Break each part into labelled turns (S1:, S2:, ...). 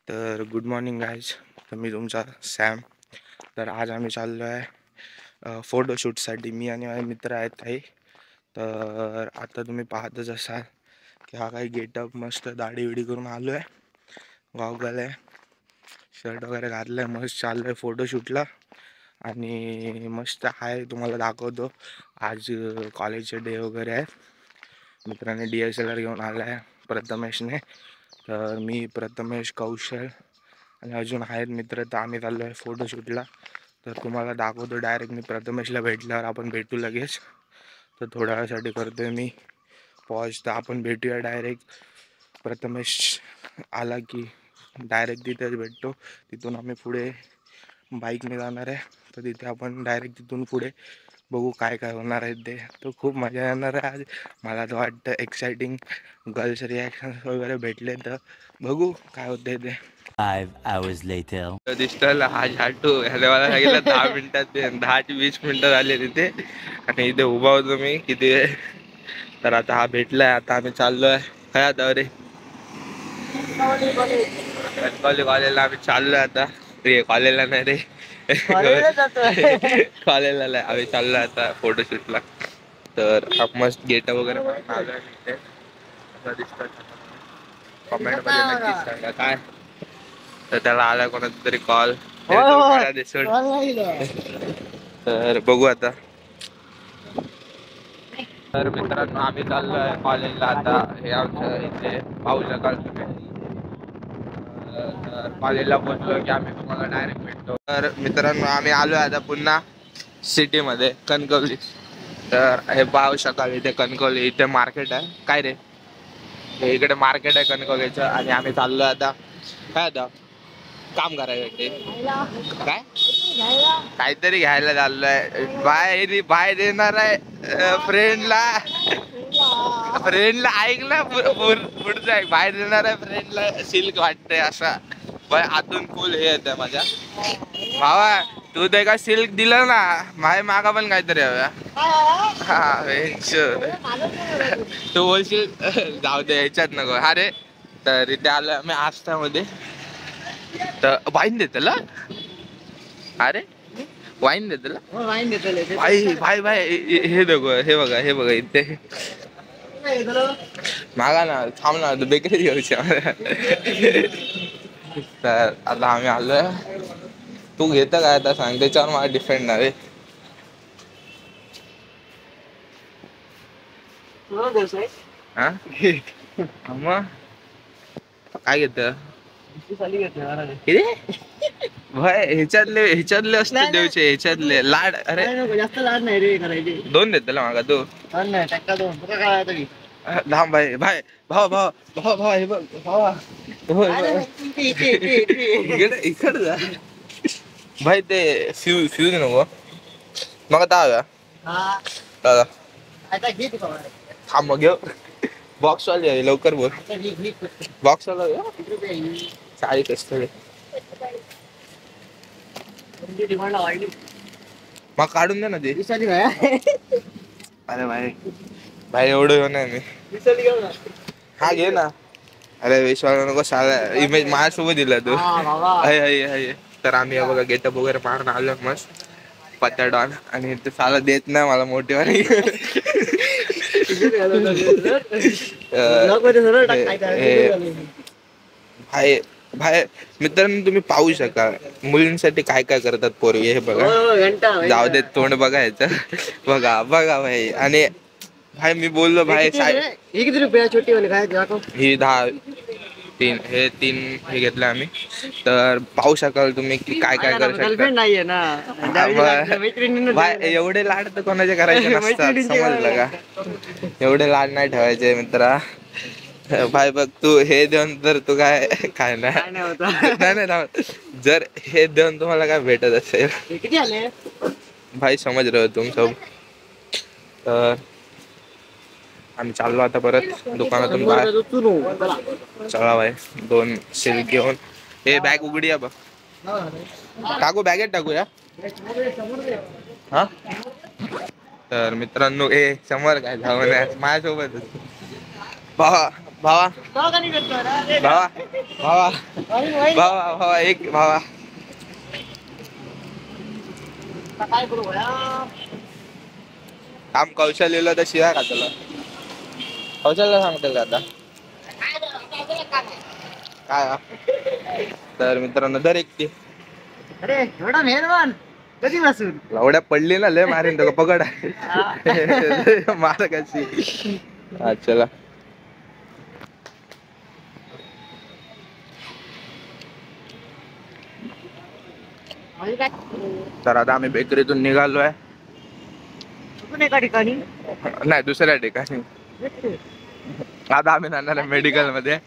S1: तर good morning guys. तर मी तुमचा सॅम. तर आज आम्ही चाललो आहे फोटोशूटसाठी. मी आणि माझे मित्र आहेत काही. तर आता तुम्ही पाहतच असाल की हा काही गेटअप मस्त दाढी विडी करून आलो आहे. गॉगल आहे, शर्ट वगैरे घातलं आहे, मस्त चाललो आहे फोटोशूटला. आणि मस्त आहे, तुम्हाला दाखवतो. आज कॉलेजचे डे वगैरे आहेत. मित्राने DSLR घेऊन आला आहे प्रथमेशने. तर मी, प्रथमेश, कौशल आणि अजून आहेत मित्र. तर आम्ही चाललो आहे फोटोशूटला. तर तुम्हाला दाखवतो डायरेक्ट. मी प्रथमेशला भेटल्यावर आपण भेटू लगेच. तर थोड्या वेळासाठी करतो आहे मी पॉज. तर आपण भेटूया डायरेक्ट. प्रथमेश आला की डायरेक्ट तिथेच भेटतो. तिथून आम्ही पुढे बाईकने जाणार आहे. तर तिथे आपण डायरेक्ट तिथून पुढे बघू काय काय होणार आहे ते. तर खूप मजा येणार आहे आज. मला तर वाटतं एक्साइटिंग. गर्ल्स रिॲक्शन्स वगैरे भेटले तर बघू काय होते ते.
S2: 5 hours later.
S1: दिसतं हा झाटू ह्याला मला सांगितलं 10 मिनिटात. 10 ते 20 मिनिटं झाले तिथे आणि इथे उभा होतो मी किती वेळ. तर आता हा भेटलाय. आता आम्ही चाललोय काय आता रे कॉलेजला आम्ही चाललोय आता. कॉलेजला नाही रे, कॉलेजला नाही, आम्ही चाललोय आता फोटोशूटला. तर मस्त गेट वगैरे आलोय इथे. कमेंट मध्ये नक्कीच सांगा काय. तर त्याला आला कोणाचा तरी कॉल दिसून. तर बघू आता. तर मित्रांनो आम्ही चाललोय कॉलेजला आता. हे आमच्या इथे पाहू शकाल तुम्ही. तर कॉलेजला पोहोचलो की आम्ही तुम्हाला डायरेक्ट भेटतो. तर मित्रांनो आम्ही आलोय आता पुन्हा सिटीमध्ये, कणकवली. तर हे पाहू शकाल इथे कणकवली. इथे मार्केट आहे काय रे, हे इकडे मार्केट आहे कणकवलीचं. आणि आम्ही चाललोय आता काय आता काम करायसाठी. काय काहीतरी घ्यायला चाललोय. बाहेर येणार आहे फ्रेंडला ऐक ना पुढचं आहे. बाहेर येणार आहे फ्रेंडला सिल्क वाटतंय असा. बाय आतून फुल हे येतं माझ्या भावा. तू ते का सिल्क दिलं ना माझ्या मागा पण काहीतरी हव्या. हा तू बोलशील जाऊ दे याच्यात नको. अरे तर इथे आलोय आम्ही आस्थामध्ये. तर वाईन देतला. अरे वाईन देतला भाई हे बघा इथे मागा ना. थांब ना बेकरी घेऊच्या. तर आता आम्ही आलोय. तू घेत काय आता सांग, त्याच्यावर मला डिपेंड आहे. हा मग काय घेत ह्याच्यातले असते देवचे ह्याच्यातले लाड. अरे
S3: जास्त लाड नाही रे करायचे.
S1: 2 देतला मागा तू. धाम भाई भाव हे बघ भावा. इकडे जा भाई. ते फ्यूज नको मग आता दादा. थांब मग घेऊ. बॉक्स वाली आहे लवकर बोल. बॉक्स वाला 40 असतं मग काढून दे ना ते. अरे भाई एवढं घेऊ नाही मी. हा घे ना. अरे विश्वास नको साला इमेज माझ्यासोबत दिला तू. तर आम्ही बघा गेटअप वगैरे मारून आलो मस्त पत्ता डॉन. आणि ते साला देत नाही मला मोठेवाली. भाई मित्रांनो तुम्ही पाहू शकाल मुलींसाठी काय काय करतात पोरगे. हे बघा जाऊ देत तोंड बघायचं. बघा भाई. आणि भाई मी बोललो भाई
S3: किती रुपया छोटी वाली काय
S1: ही 10 हे 3 हे घेतलं आम्ही. तर पाहू शकाल तुम्ही की काय काय करू शकता.
S3: नाहीये ना
S1: भाई एवढे लाड तर कोणाचे करायचे नसतात समजलं का. एवढे लाड नाही ठेवायचे मित्रा. भाई बघ तू हे देऊन तर तू काय नाही. जर हे देऊन तुम्हाला काय भेटत असेल
S3: किती आले
S1: भाई समज रहो तुम सब. तर आम्ही चाललो आता परत दुकानातून बाहेर. चला भाई 2 सिल्क घेऊन. हे बॅग उघडी आहे बघ. टाकू बॅगेत टाकूया हा. तर मित्रांनो समोर काय जाऊ माझ्यासोबतच भावा
S3: का नाही करतो रे?
S1: भावा भावा भावा भावा एक भावा
S3: काय करू भया?
S1: काम कौशल्यला तर शिवाय खातला कौशल्य सांगतील का आता काय हा? तर मित्रांनो दर एक ती
S3: अरे एवढा मेहरबान कधी बसून
S1: लवड्या पडली ना लय मारीन तो पकड मार कशी हा चला तर आता आम्ही बेकरीतून निघालोय
S3: कुठून एका ठिकाणी
S1: नाही दुसऱ्या ठिकाणी आता आम्ही जाणार आहे मेडिकल मध्ये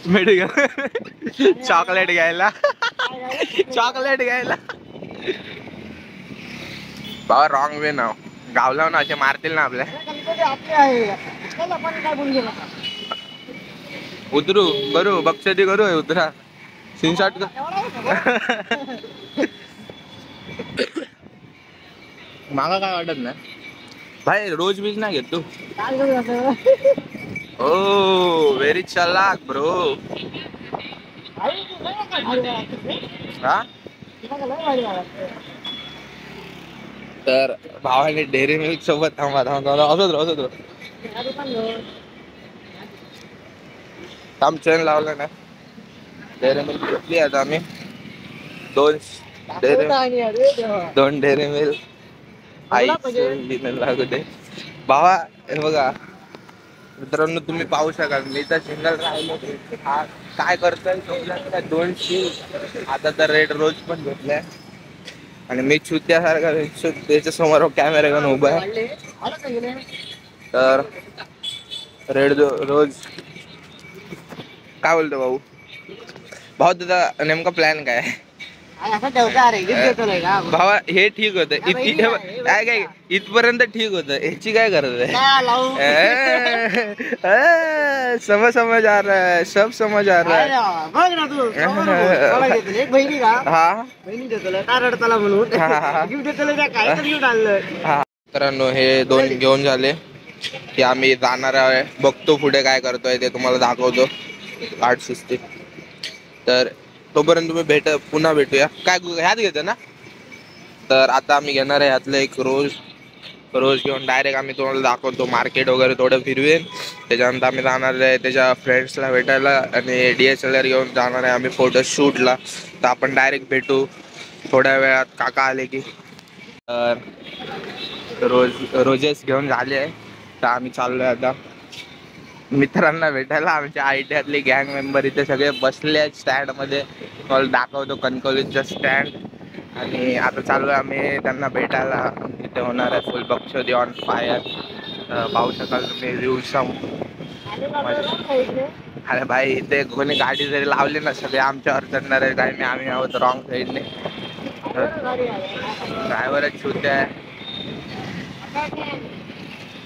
S1: मेडिकल चॉकलेट घ्यायला चॉकलेट घ्यायला बाबा रॉंग वे ना गावला ना असे मारतील ना आपल्या
S3: आपले आहे चला पण काय बोलू गेला
S1: उतरू करू बक्षती करू उतरा स्क्रीनशॉट मागा काय वाटत नाही भाई रोज बीज नाही घेत तू
S3: काय करू आता
S1: ओ व्हेरी चलाक ब्रो हा तर भावाने डेअरी मिल्क सोबत थांबा असत थांब चेन लावलं ना डेअरी मिल्क घेतली आता आम्ही दोन डेअरी मिल्क आई लागू दे भावा हे बघा मित्रांनो तुम्ही पाहू शकाल मी तर सिंगल राहिलो काय करतोय दोन शूज आता तर रेड रोज पण घेतलाय आणि मी छुत्यासारखा त्याच्या समोर कॅमेरा घेऊन उभा आहे तर रेड रोज काय बोलतो भाऊ भाऊ तुझा नेमका प्लॅन काय भावा हे ठीक होतं काय काय इथपर्यंत ठीक होतं ह्याची काय गरज आहे समज आ रहा है सब समझ आ रहा है
S3: बघ ना तू एक बहिणी का
S1: हा
S3: बहिणी देतो काय रडताला म्हणून गिफ्ट देतो काय तर गिफ्ट आणलं
S1: मित्रांनो हे दोन घेऊन झाले की आम्ही जाणार आहे बघतो पुढे काय करतोय ते तुम्हाला दाखवतो कार्ड सिस्टीम तर तोपर्यंत तुम्ही पुन्हा भेटूया काय ह्यात घेतो ना तर आता आम्ही घेणार आहे यातलं एक रोज घेऊन डायरेक्ट आम्ही तुम्हाला दाखवतो मार्केट वगैरे थोडं फिरवेन त्याच्यानंतर आम्ही जाणार आहे त्याच्या फ्रेंड्सला भेटायला आणि DSLR घेऊन जाणार आहे आम्ही फोटोशूटला तर आपण डायरेक्ट भेटू थोड्या वेळात काका आले की तर रोजेस घेऊन झाले आहे तर आम्ही चाललोय आता मित्रांना भेटायला आमच्या ITआतले गँग मेंबर इथे सगळे बसले आहेत स्टँड मध्ये मला दाखवतो कणकवलीचा स्टँड आणि आता चाललोय आम्ही त्यांना भेटायला इथे होणार आहे फुल बक्षोदी ऑन फायर पाहू शकाल तुम्ही व्ह्यू अरे भाई इथे कोणी गाडी जरी लावली ना सगळे आमच्यावर चढणार आहे काही नाही आम्ही आहोत रॉंग साईडने ड्रायव्हरच छुटे आहे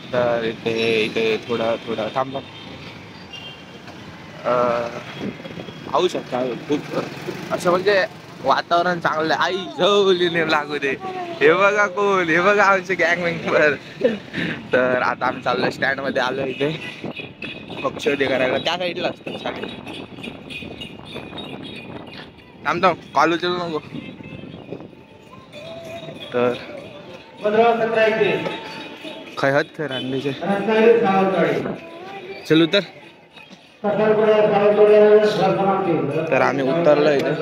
S1: तर इथे थोडा थांबा पाहू शकता खूप असं म्हणजे वातावरण चांगलं आहे आई झोलीने लागू दे हे बघा कोण हे बघा आमचे गँग मेंबर तर आता आम्ही चाललोय स्टँड मध्ये आलो इथे पक्षोदी करायला त्या साईडला असतं चालेल थांबतो कॉल उचलू नको तर खयत रांडेचे चलू तर आम्ही उतरलो इथे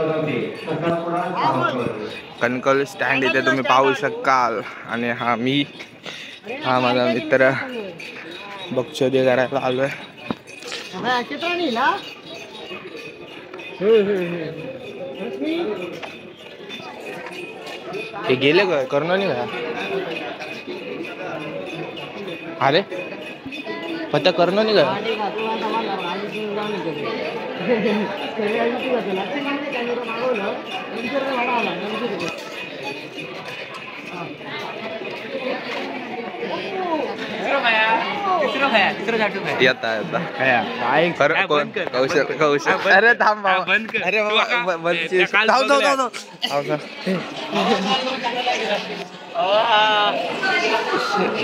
S1: कणकवली स्टँड इथे तुम्ही पाहू शकाल आणि हा माझा मित्र बक्षोदी करायला आलोय हे गेले का करणं नाही का अरे पत्ता करणं नाही का येता खरं कोण कौशल अरे थांब बाबा अरे बाबा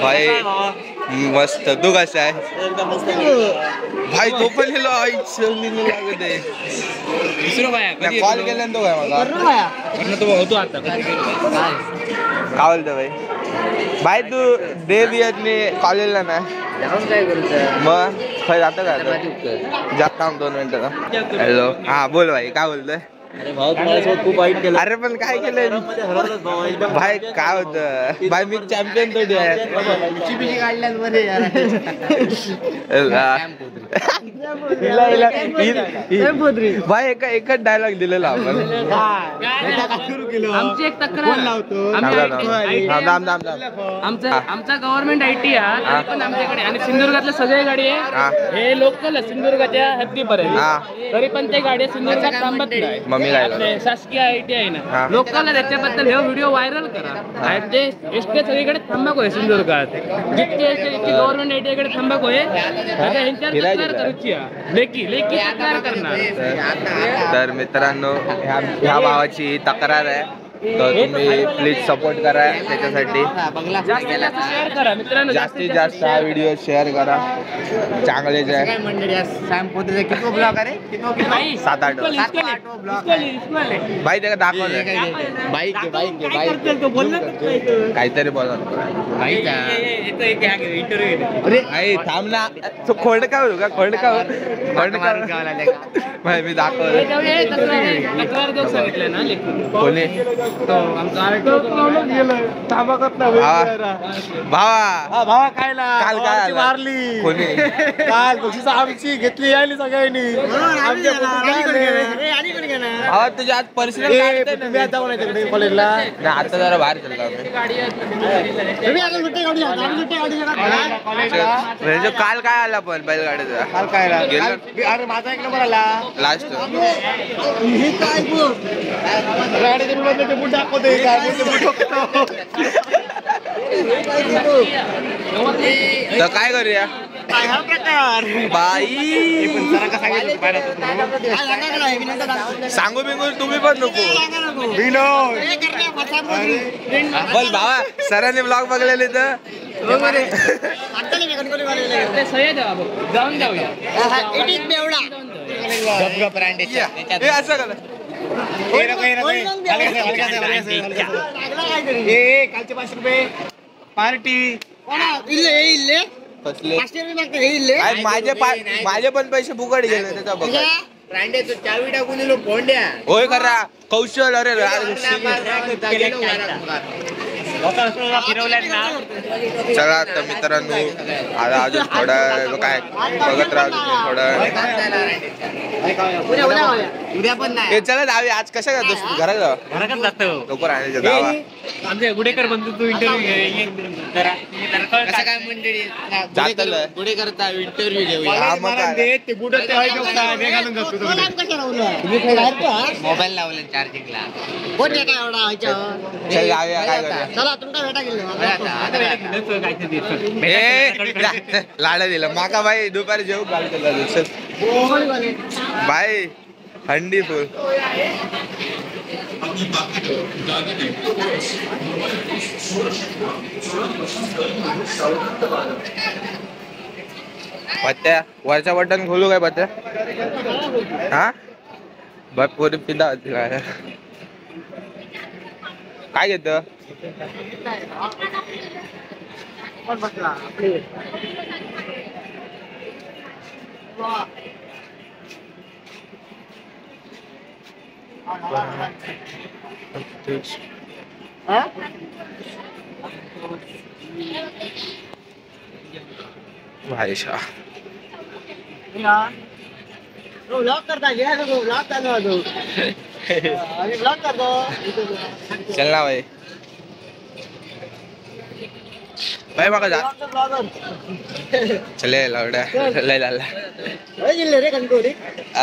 S1: भाई मस्त तू कसा आहे भाई तो पण लिहिलो लागत आहे कॉल केला तो काय काय बोलतो भाई भाई तू देवी कॉलेजला नाही मग खय जातं का जात काम 2 मिनिटं हॅलो हा बोल भाई काय बोलतोय
S3: अरे भाऊ तुम्हाला खूप वाईट केलं
S1: अरे पण काय केलंय भाई काय होत भाई मी चॅम्पियन थोडी आहे भाई एकच डायलॉग दिलेला आपण
S4: आमची एक तक्रार आमचा गव्हर्नमेंट IT आहे पण आमच्याकडे आणि सिंधुदुर्गातल्या सगळ्या गाडी आहे हे लोकल सिंधुदुर्गाच्या हद्दीपर्यंत तरी पण ते गाडी सिंधुदुर्गात थांबत नाही शासकीय IT आहे ना लोकांना त्याच्याबद्दल हे व्हिडिओ व्हायरल करा ते एसटी सगळीकडे थांबाक होय सिंधुदुर्गात जितके गव्हर्नमेंट IT कडे थांबाक होय ह्यांच्यावर तक्रार करूची लेखी तक्रार करणार
S1: तर मित्रांनो ह्या भावाची तक्रार आहे तर तुम्ही प्लीज सपोर्ट करा त्याच्यासाठी जास्तीत जास्त हा व्हिडिओ शेअर करा चांगले जे 7-8 भाई त्याला दाखवलं काहीतरी बोला थांब ना तो खोड का भाई मी दाखवलं कोणी
S3: भावा काय
S1: काल काय
S3: मारली
S1: कोणी
S3: काल बक्षीस आमची घेतली यायली सगळ्यांनी
S1: तुझ्या आज पर्सनल
S3: कॉलेजला
S1: आता जरा बाहेर चालला काल काय आला पण बैलगाडीचा
S3: काल काय अरे माझा 1 नंबर आला
S1: लास्ट तर काय करूया बाई सांगू बिंगू तुम्ही पण नको बोल भावा सरांनी ब्लॉग बघलेले तर
S4: जाऊन जाऊया
S1: असं करा
S3: कालचे 5 रुपये पार्टी
S1: माझे पण पैसे फुकट गेले त्याचा बघा
S3: चावी टाकून दिलो फोंड्या
S1: होय करा कौशल अरे चला तर मित्रांनो आता अजून थोडा काय बघत राहतो थोडं
S3: उद्या पण नाही
S1: चला जावे आज कशा जातो घरात
S4: जातो
S1: लवकर आणायचं गावा
S4: आमच्या गुडेकर बंधू तू इंटरव्ह्यू
S3: काय मंडळी गुडेकरचा इंटरव्ह्यू घेऊया मोबाईल लावले चार्जिंगला कोण काय एवढा
S1: चल जाऊया काय करूया
S3: चला तुमचा भेटा गेलो
S1: लाडा दिलं माका भाई दुपारी जेव घालतो बाय हंडी फुल पत्त्या वरचा बटन खोलू काय पत्त्या हा भरपूर पिदा होती काय घेत भाई शाह
S3: ब्लॉग करता ब्लॉग चालू ब्लॉग करतो
S1: चल ना भाई भाई मका जा चले लवड्या लय लाला
S3: रे कणकोरी
S1: आ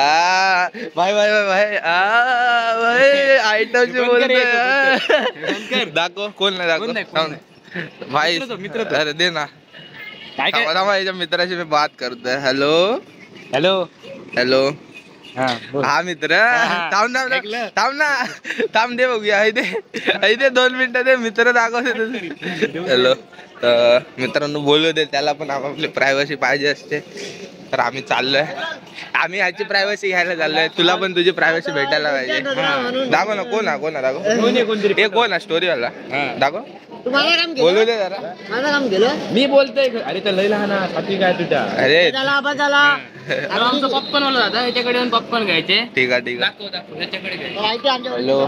S1: भाई भाई भाई भाई आ भाई आयटम से बोलते दाखव कोण नाही दाखव भाई मित्र अरे दे ना याच्या मित्राशी मी बात करतोय. हॅलो
S4: हॅलो
S1: हॅलो
S4: हा
S1: हा मित्र थांब दे बघूया इथे 2 मिनिटं दे मित्र दाखवते. हॅलो तर मित्रांनो बोलू दे त्याला पण आपापली प्रायव्हसी पाहिजे असते. तर आम्ही चाललोय आम्ही ह्याची प्रायव्हसी घ्यायला चाललोय. तुला पण तुझी प्रायव्हसी भेटायला पाहिजे. दाखव ना कोण दाखव हे कोण स्टोरी वाला दाखव बोलू दे जरा.
S3: माझं काम केलं
S4: मी बोलतोय अरे तर लई लहान साथी काय तुझ्या
S1: अरे
S4: आमचं पप्पन वाला दादा याच्याकडे येऊन पप्पन घ्यायचे.
S1: ठीक आहे
S4: दाखव याच्याकडे घ्यायचे.
S1: हॅलो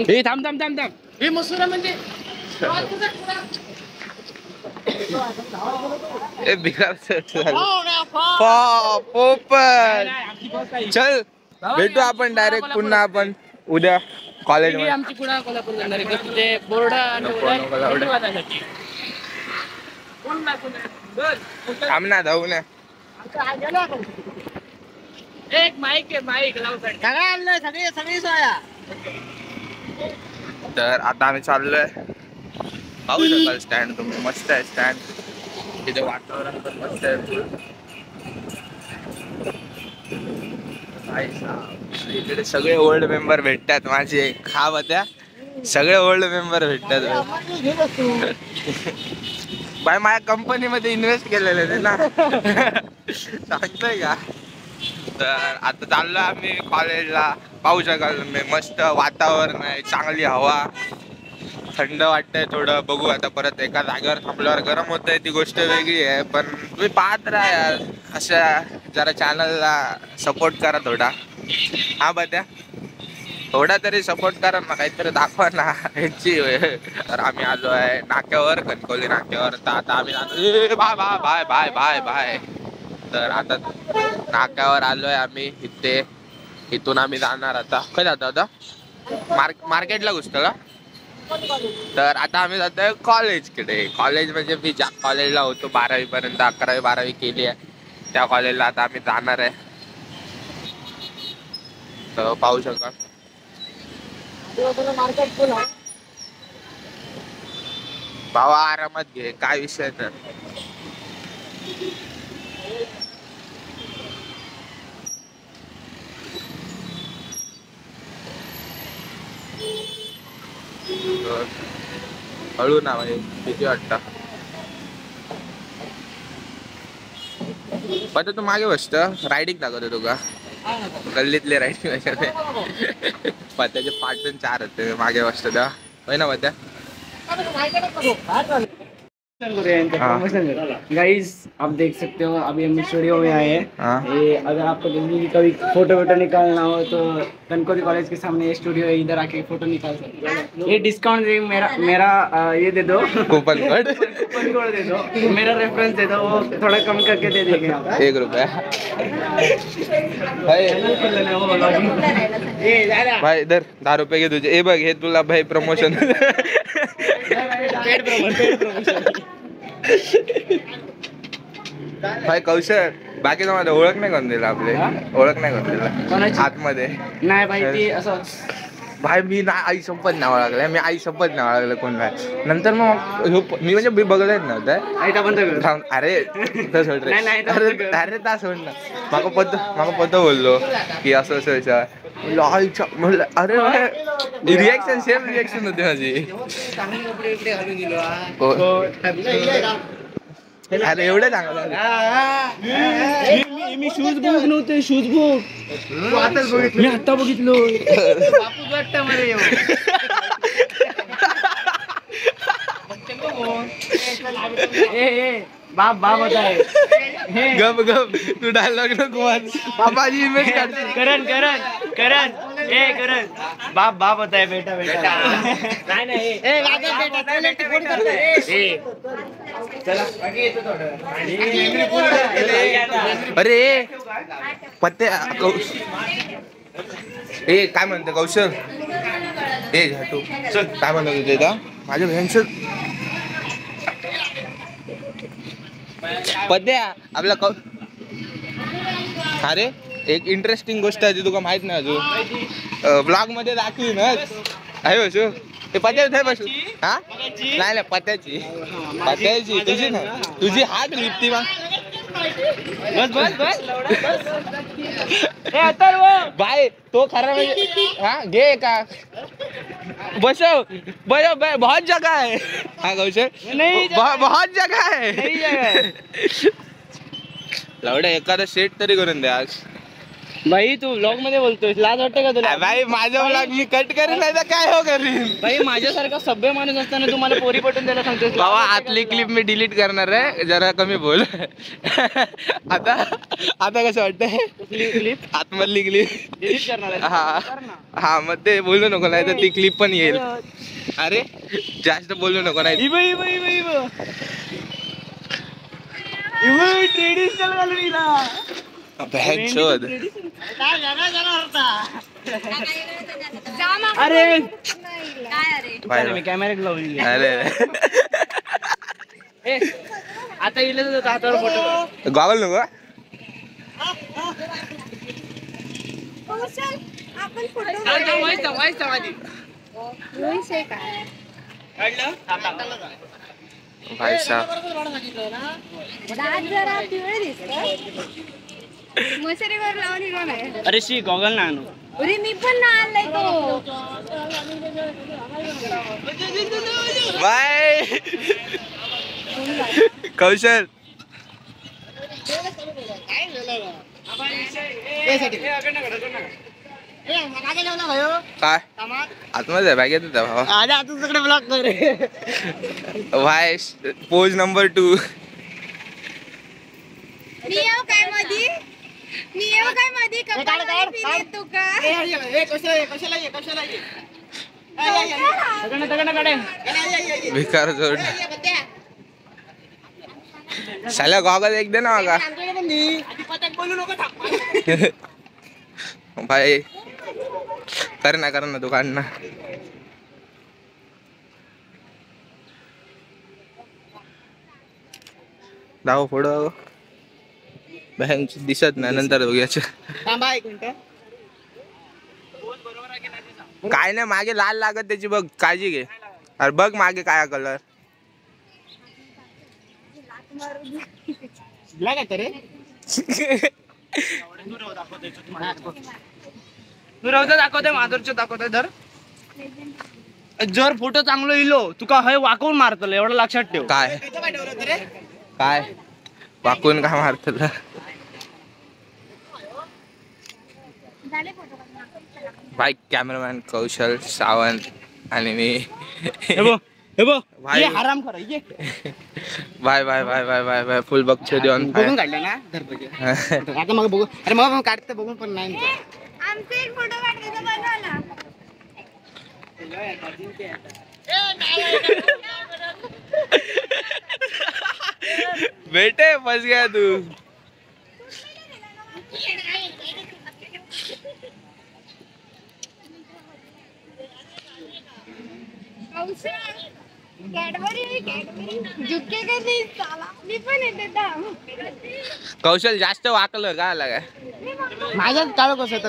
S4: हे थांब हे मसुरा म्हणजे
S1: बिगार पोपट चल भेटू आपण डायरेक्ट पुन्हा आपण उद्या कॉलेज मध्ये.
S4: आमची पुन्हा कोल्हापूर जाणार आहे ते बोर्ड
S1: थांब ना धावू ना.
S4: एक माईक
S3: सगळी सोया
S1: तर आता आम्ही चाललोय. पाहू शकाल स्टँड तुम्ही मस्त आहे स्टँड. तिथे वातावरण पण मस्त आहे. इकडे सगळे ओल्ड मेंबर भेटतात माझे खाव त्या सगळे ओल्ड मेंबर भेटतात. बाय माझ्या कंपनीमध्ये इन्व्हेस्ट केलेले ते ना सांगतोय का. तर आता चाललो आम्ही कॉलेजला. पाहू शकाल तुम्ही मस्त वातावरण आहे चांगली हवा थंड वाटतंय थोडं. बघू आता परत एका जागेवर थांबल्यावर गरम होतंय ती गोष्ट वेगळी आहे. पण तुम्ही पाहत राहा यार अशा जरा चॅनलला सपोर्ट करा थोडा. हा बद्या थोडा तरी सपोर्ट करा ना काहीतरी दाखवा ना ह्याची. तर आम्ही आलो आहे नाक्यावर कणकवली नाक्यावर. तर आता आम्ही बाय बाय बाय बाय. तर आता नाक्यावर आलोय आम्ही इथे. इथून आम्ही जाणार आता काय जातो आता मार्केटला घुसतो का. तर आता आम्ही जातोय कॉलेजकडे. कॉलेज म्हणजे मी ज्या कॉलेजला होतो 12वी पर्यंत 11वी 12वी केली आहे त्या कॉलेजला आता आम्ही जाणार आहे. तर पाहू शकाल भावा आरामात घे काय विषय तर. हळू ना भाई किती वाटतं. पण तू मागे बसत रायडिंग दाखवतो तुका गल्लीतले रायडिंग पत्याचे 5 आणि 4 होते मागे बसतो तेव्हा होय ना पत्या.
S3: गाइस आप देख सकते हो अभी हम स्टूडियो में आए हैं. ये अगर आपको कभी फोटो वोटो निकालना हो तो कनकौली कॉलेज के सामने ये स्टूडियो है. इधर आके फोटो निकाल सकते हो. ये डिस्काउंट मेरा ये दे दो
S1: कूपन कोड
S3: दे दो. मेरा रेफरेंस दे दो वो थोड़ा कम करके दे देंगे.
S1: 1 रुपया भाई इधर 10 रुपये घे तुझे. हे बघ हे तुला भाई प्रमोशन. भाई कौशल बाकी तुम्हाला ओळख नाही करून दिला आपले ओळख नाही करून दिला आतमध्ये
S3: नाही भाई ते असं
S1: भाई मी ना आई शपथ नाव लागलं मी आई शपथ नाव लागलं कोण नाही. नंतर मग मी म्हणजे मी बघलंच नव्हतं. अरे अरे ता सोड ना माका पद बोललो की असं आईच्या म्हणलं अरे रिॲक्शन सेम रिॲक्शन होती माझी. अरे एवढं चांगलं
S3: मी शूज बुक नव्हते. शूज बुक मी आता बघितलो. बापू वाटतं मला बाप होता है.
S1: गप तू डायलॉग नको बाबाजी इन्व्हेस्ट करते.
S3: करण बाप होता है बेटा नाही
S1: अरे पत्ते ए काय म्हणते कौशल ए झाटू चल काय म्हणत होते का माझ्या बहिणीचं पद्या आपला अरे एक इंटरेस्टिंग गोष्ट आहे ती तुका माहित नाही अजून ब्लॉग मध्ये दाखवी ना आहे ते पत्या बस हा नाही नाही पत्याची तुझी ना तुझी हात लिपती मग
S4: बस
S1: बाय तो खरा म्हणजे हा घे का बसो बहुत जगह है हाँ कौशल बहुत जगह है लवड्या एखादा सेट तरी करून द्या आज
S4: भाई तू व्लॉग मध्ये बोलतोय लाज वाटते का तुला
S1: भाई माझा व्लॉग मी कट करेन नाही तर काय हो करीन
S4: भाई माझ्यासारखा सभ्य माणूस असताना तू मला पोरी पटून द्यायला सांगतोय
S1: बाबा आतली क्लिप मी डिलीट करणार आहे जरा कमी बोल आता कसं वाटतंय
S4: क्लिप
S1: आतमधली क्लिप
S4: डिलीट करणार आहे
S1: हा हा मग ते बोलू नको नाही तर ती क्लिप पण येईल अरे जास्त बोलू नको नाही
S4: ट्रेडिशनल घालून
S1: बॅग शोध
S4: अरे
S1: बाय
S4: मी कॅमेरा लावली
S1: अरे
S4: आता इले हातावर फोटो
S1: गॉगल नको भाई साहब
S5: मशरीवर लावून हिरो नाही
S4: अरे शी गॉगल ना आणू
S5: अरे मी पण ना आणलाय तो
S1: बाय कौशल काय आतमध्ये बॅग येत भावा
S4: तुझ्याकडे ब्लॉक कर
S1: भाई पोज नंबर 2
S5: मी येऊ काय मधी कपाळ पिले तू का
S1: भिकार जोड साला गॉगल एक दे ना का भाई कर ना तू काढ ना दाव फोडो बहन दिसत नाही नंतर बघूयाच काय नाही मागे लाल लागत त्याची बघ काळजी घे अरे बघ मागे काय कलर
S4: दाखवते माधुरचे दाखवते धर जर फोटो चांगलो इलो तुका हय वाकवून मारतलं एवढं लक्षात ठेव
S1: काय वाकून का मारतलं बाईक कॅमेरामॅन कौशल सावंत आणि मी
S4: भाई आराम करा ये
S1: बाय फुल बघतो देऊन
S4: बघून काढलं ना आता मग बघू अरे मग काढते बघून पण नाही
S5: आमचे एक फोटो काढायचा बनवला
S1: बेटे फस गया तू
S5: कॅडबरी झुके का नाही साला मी पण येते दाम
S1: कौशल जास्त वाकलं का आला काय
S4: माझ्यात काळ कसं होतं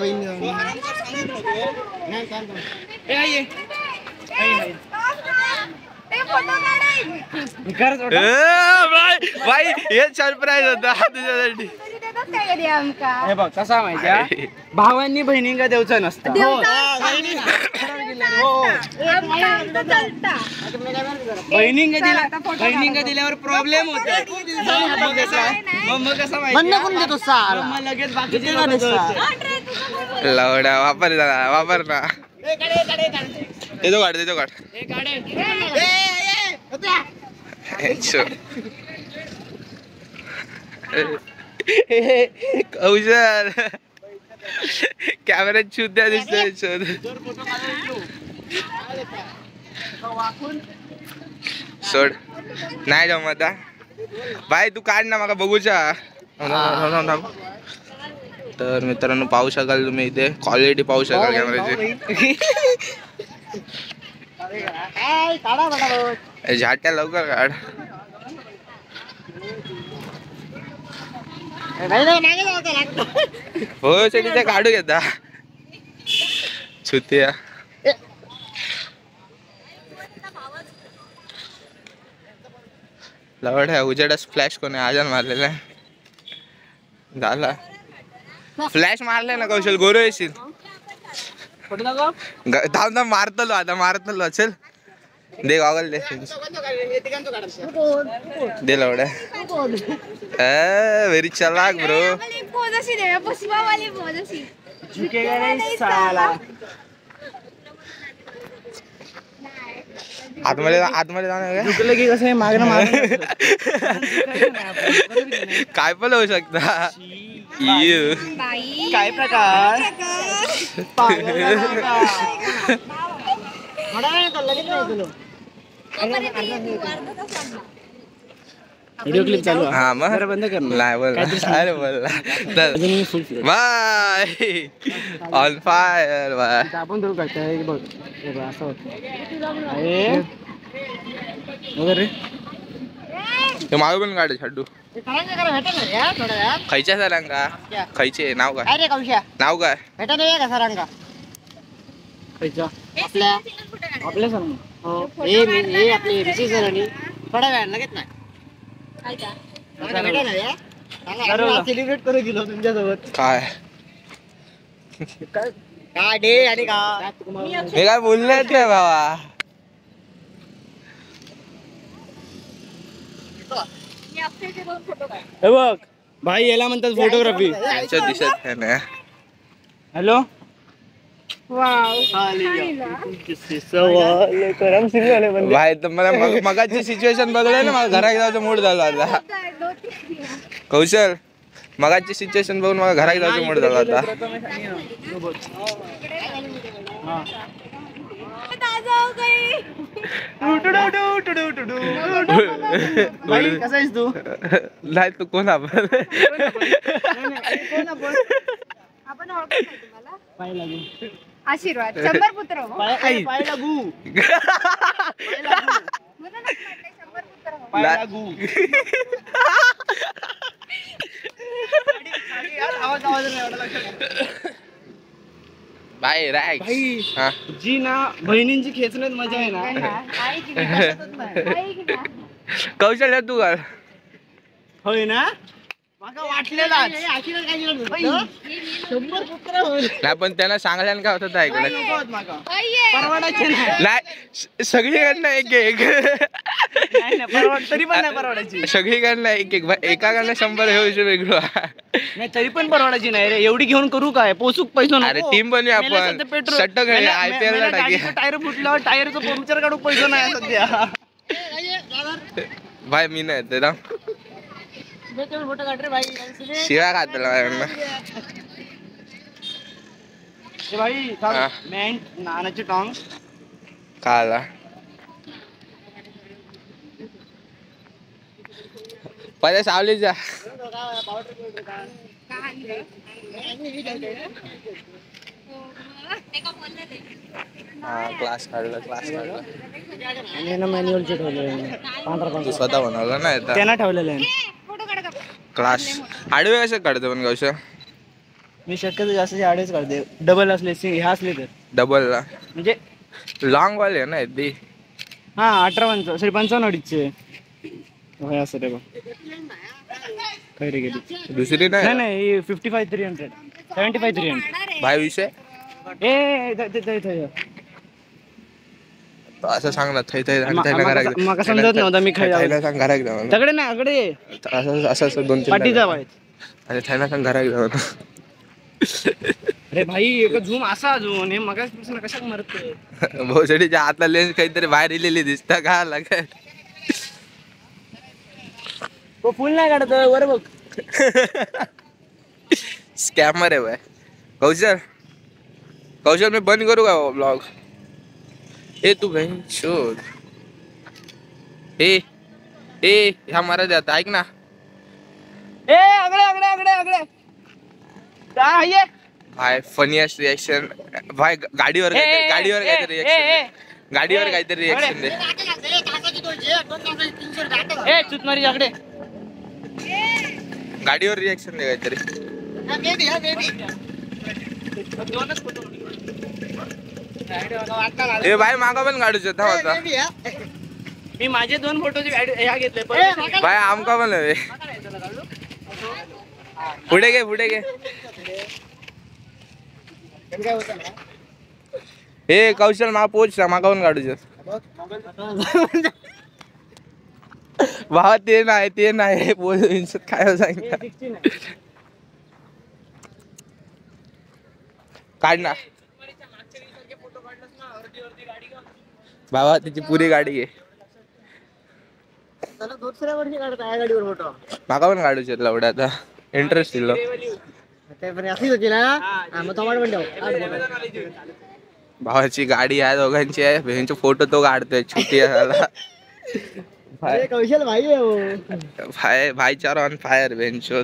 S1: भाई हे सरप्राईज होता तुझ्यासाठी
S4: हे बघ कसा माहिती भावांनी बहिणींका देवचं नसतं बहिणींका दिल्यावर प्रॉब्लेम होते मग कसं माहिती लगेच बाकीचे
S1: लवडा वापर ना येतो काढ कौशल कॅमेऱ्यात शुद्ध दिसतोय सोड नाही जमत बाय तू काढ ना मला बघूचा तर मित्रांनो पाहू शकाल तुम्ही इथे क्वालिटी पाहू शकाल कॅमेऱ्याची झाट्या लवकर काढ हो तिथे काढू घेता छुतिया लवड आहे उजेडच फ्लॅश कोणी आजान मारलेला आहे झाला फ्लॅश मारलाय ना कौशल गोरो येशील धाम धाम मारतलो आता मारतलो चल दे गॉगल दे लवड व्हेरी चलाक ब्रो
S5: पोज अशी दे पुष्पा वाली पोज अशी
S3: झुकेगा नहीं साला
S1: आतमध्ये जाणार
S3: झुकलं की कसं आहे मागणं मागणं
S1: काय पण होऊ शकता
S5: बाई
S3: काय प्रकार पागल झाला का? थोडा वेळ तर लगेच नाही तुला व्हिडिओ क्लिप चालू आहे.
S1: हा मग
S3: जरा बंद कर ना.
S1: नाही बोल अरे बोल
S3: अजून full fill.
S1: बाय ऑन फायर बाय
S3: आता आपण धरू काय बघ हे बघ, असं होतं अरे वगैरे
S1: ते मागं पण काढ छड्डू खयच्या सरांका खयचे नाव काय
S3: अरे कौशा
S1: नाव काय
S3: भेटा नाही का सरांका खायचा आपल्या आपल्या सर हो हे आपले ऋषी सर आणि थोड्या वेळ लगेच नाही सेलिब्रेट करू गेलो तुमच्यासोबत
S1: काय
S3: काय डे आणि का
S1: हे काय बोलले ते बाबा
S3: हे बघ भाई याला म्हणतात फोटोग्राफी
S1: यांच्या दिसत नाही
S3: हॅलो
S1: भाई तर मला मगाची सिच्युएशन बघलंय ना मला घरात जायचं मूड झाला आता कौशल मगाची सिच्युएशन बघून मला घरात जायचं मूड झाला आता
S3: कसा आहेस तू
S1: नाही तू कोण आपण
S5: आपण ओळखत नाही तुम्हाला
S3: पाय लागू
S5: आशीर्वाद 100 पुत्र हो.
S3: पाय लागू
S5: म्हणूनच म्हटलंय 100 पुत्र हो.
S3: पाय लागू आवाज नाही एवढा लक्षात
S1: बाय रॅक
S3: भाई
S1: हा
S3: जी ना बहिणींची खेचण्यात मजा आहे ना
S5: ऐक ना. ऐक ना.
S1: कौशल्य तू कर
S3: होय ना माका वाटलेला
S1: नाही पण त्यांना सांगल्यान काय होतं ऐकलं
S5: अय्ये.
S3: परवडायचे नाही
S1: नाही सगळीकडनं एक एक
S3: तरी पण नाही परवडायची
S1: सगळीकडनं एक एक एकाकडनं 100 हे विषय वेगळं
S3: नाही तरी पण परवडायची नाही रे एवढी घेऊन करू काय पोचूक पैसे नको.
S1: अरे टीम बनवूया आपण
S3: मेल्याचं पेट्रोल.
S1: सट्ट खेळूया
S3: मेल्या-
S1: IPL ला
S3: मेल्या
S1: टाकी
S3: गाडीचं टायर फुटलं टायरचं पंक्चर काढून पैसे नाही सध्या
S1: भाई मी नाही येते ना शिव्या खातला
S3: भाई
S1: हा.
S3: मॅन नानाची टॉंग
S1: काला पहिले सावली जा क्लास काढलं
S3: मॅन्युअलचे ठेवले
S1: तू स्वतः बनवलं ना येतं
S3: त्यांना ठेवलेलं आहे
S5: फोटो काढ का?
S1: क्लास आडवे कसं काढतो पण कौशल
S3: मी शक्यतो जास्त आडेच काढते डबल असले ह्या असले तर
S1: डबल ला
S3: म्हणजे
S1: लॉंग वाले आहे ना ती
S3: हा 18 सॉरी 55 अडीचचे होय असं रे बघ काय रे गेली
S1: दुसरी
S3: नाही
S1: नाही
S3: नाही 55 300 75 300
S1: भाई विषय
S3: ए
S1: असं सांग ना थै थै
S3: माका समजत नव्हता मी खायला
S1: सांग घरात जाऊ
S3: तगडे ना अगडे
S1: असं असं असं 2-3
S3: पाठीचा बाय
S1: आणि थैला सांग घरात जाऊ
S3: अरे भाई एक झूम असा अजून हे मगापासून कशाक मरतोय
S1: भोसडीच्या हातला लेन्स काहीतरी बाहेर इलेली दिसता का लागत
S3: तो फुल नाही काढत वर बघ
S1: स्कॅमर आहे भाई कौशल कौशल मी बंद करू का ब्लॉग ए तू भाई शोध ए ह्या मारा जात ऐक ना
S3: ए अगडे अगडे अगडे अगडे काय आहे
S1: भाई फनीएस्ट रिएक्शन भाई गाडीवर काहीतरी रिएक्शन दे
S3: ए चुतमारी अगडे
S1: गाडीवर रिएक्शन दे काहीतरी ए भाई मागा पण काढू शकता होता
S3: मी माझे 2 फोटोचे ह्या घेतले
S1: भाई आमका पण हवे. पुढे घे पुढे घे. हे कौशल मा पोच माका पण काढूच. भावा ते नाही पोच काय सांगितलं काढ ना भावा त्याची पुरी गाडी घे.
S3: दुसऱ्या वर्षी काढता या गाडीवर फोटो.
S1: माका पण काढूच एवढ्या आता इंटरेस्ट दिलो.
S3: अशीच होती ना मग टोमॅटो पण ठेव.
S1: भावाची गाडी आहे दोघांची आहे. बहिणीचे फोटो तो काढतोय छोटी झाला.
S3: कौशल भाई आहे वो.
S1: भाईचारा ऑन फायर बेंचोर.